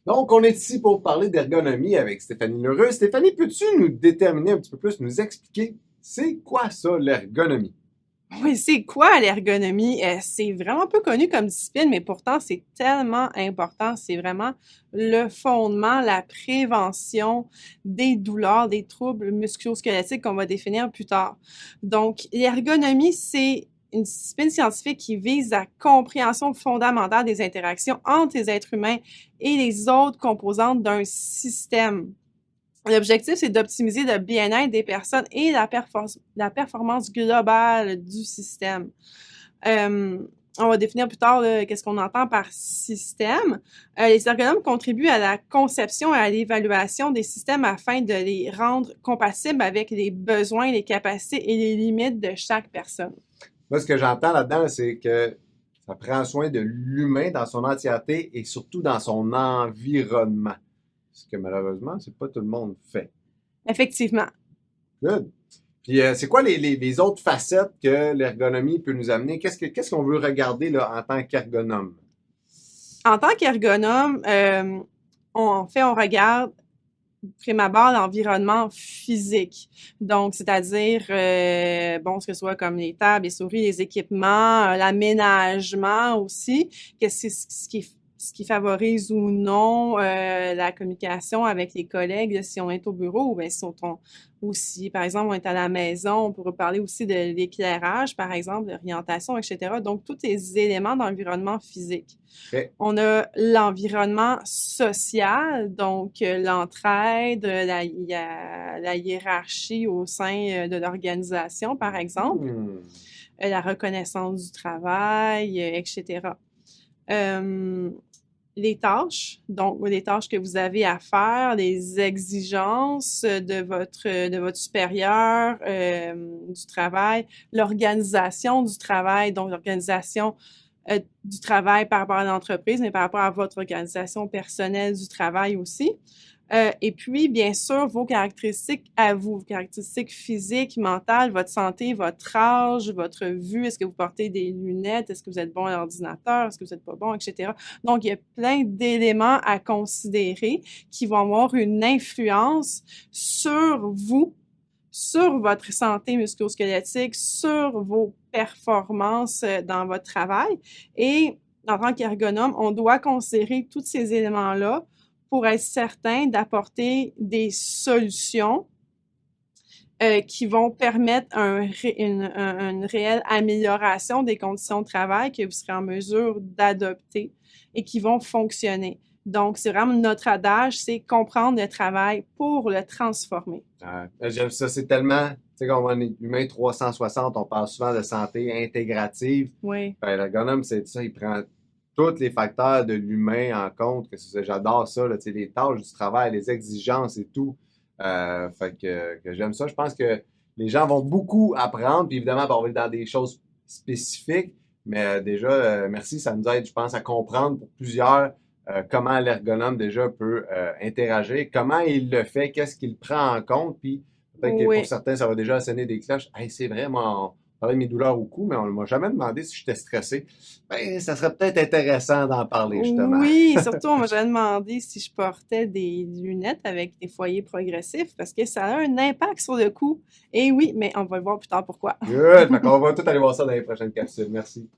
Donc, on est ici pour parler d'ergonomie avec Stéphanie Lheureux. Stéphanie, peux-tu nous déterminer un petit peu plus, nous expliquer c'est quoi ça, l'ergonomie? Oui, c'est quoi l'ergonomie? C'est vraiment peu connu comme discipline, mais pourtant c'est tellement important. C'est vraiment le fondement, la prévention des douleurs, des troubles musculo-squelettiques qu'on va définir plus tard. Donc, l'ergonomie, c'est une discipline scientifique qui vise la compréhension fondamentale des interactions entre les êtres humains et les autres composantes d'un système. L'objectif, c'est d'optimiser le bien-être des personnes et la performance globale du système. Euh, on va définir plus tard qu'est-ce qu'on entend par système. Les ergonomes contribuent à la conception et à l'évaluation des systèmes afin de les rendre compatibles avec les besoins, les capacités et les limites de chaque personne. Moi, ce que j'entends là-dedans, c'est que ça prend soin de l'humain dans son entièreté et surtout dans son environnement. Ce que malheureusement, c'est pas tout le monde fait. Effectivement. Good. Puis, c'est quoi les autres facettes que l'ergonomie peut nous amener? Qu'est-ce qu'on veut regarder là, en tant qu'ergonome? En tant qu'ergonome, on regarde prime abord l'environnement physique. Donc, c'est-à-dire, bon, ce que ce soit comme les tables, les souris, les équipements, l'aménagement aussi, que c'est ce qui favorise ou non la communication avec les collègues, là, si on est au bureau ou bien ou si, par exemple, on est à la maison, on pourrait parler aussi de l'éclairage, par exemple, l'orientation, etc. Donc, tous les éléments d'environnement physique. OK. On a l'environnement social, donc l'entraide, la hiérarchie au sein de l'organisation, par exemple, Hmm. la reconnaissance du travail, etc. Euh, les tâches, donc les tâches que vous avez à faire, les exigences de votre supérieur du travail, l'organisation du travail, donc l'organisation du travail par rapport à l'entreprise, mais par rapport à votre organisation personnelle du travail aussi. Et puis, bien sûr, vos caractéristiques à vous, vos caractéristiques physiques, mentales, votre santé, votre âge, votre vue, est-ce que vous portez des lunettes, est-ce que vous êtes bon à l'ordinateur, est-ce que vous n'êtes pas bon, etc. Donc, il y a plein d'éléments à considérer qui vont avoir une influence sur vous, sur votre santé musculo-squelettique, sur vos performances dans votre travail. Et en tant qu'ergonome, on doit considérer tous ces éléments-là pour être certain d'apporter des solutions qui vont permettre une réelle amélioration des conditions de travail que vous serez en mesure d'adopter et qui vont fonctionner. Donc, c'est vraiment notre adage, c'est comprendre le travail pour le transformer. J'aime ça, c'est tellement, tu sais, comme on est humain 360, on parle souvent de santé intégrative. Oui. Ben, l'ergonome, c'est ça, il prend tous les facteurs de l'humain en compte. J'adore ça, là, tu sais, les tâches du travail, les exigences et tout. Fait que j'aime ça. Je pense que les gens vont beaucoup apprendre, puis évidemment, on va aller dans des choses spécifiques, mais déjà, merci, ça nous aide, je pense, à comprendre pour plusieurs comment l'ergonome déjà peut interagir, comment il le fait, qu'est-ce qu'il prend en compte, puis peut-être que pour Oui. certains, ça va déjà sonner des cloches. Hey, c'est vrai, moi, on parlait de mes douleurs au cou, mais on ne m'a jamais demandé si j'étais stressé. Ben, ça serait peut-être intéressant d'en parler, justement. Oui, surtout, on m'a jamais demandé si je portais des lunettes avec des foyers progressifs parce que ça a un impact sur le cou. Et oui, mais on va le voir plus tard pourquoi. Good! Fait qu'on va tout aller voir ça dans les prochaines capsules. Merci.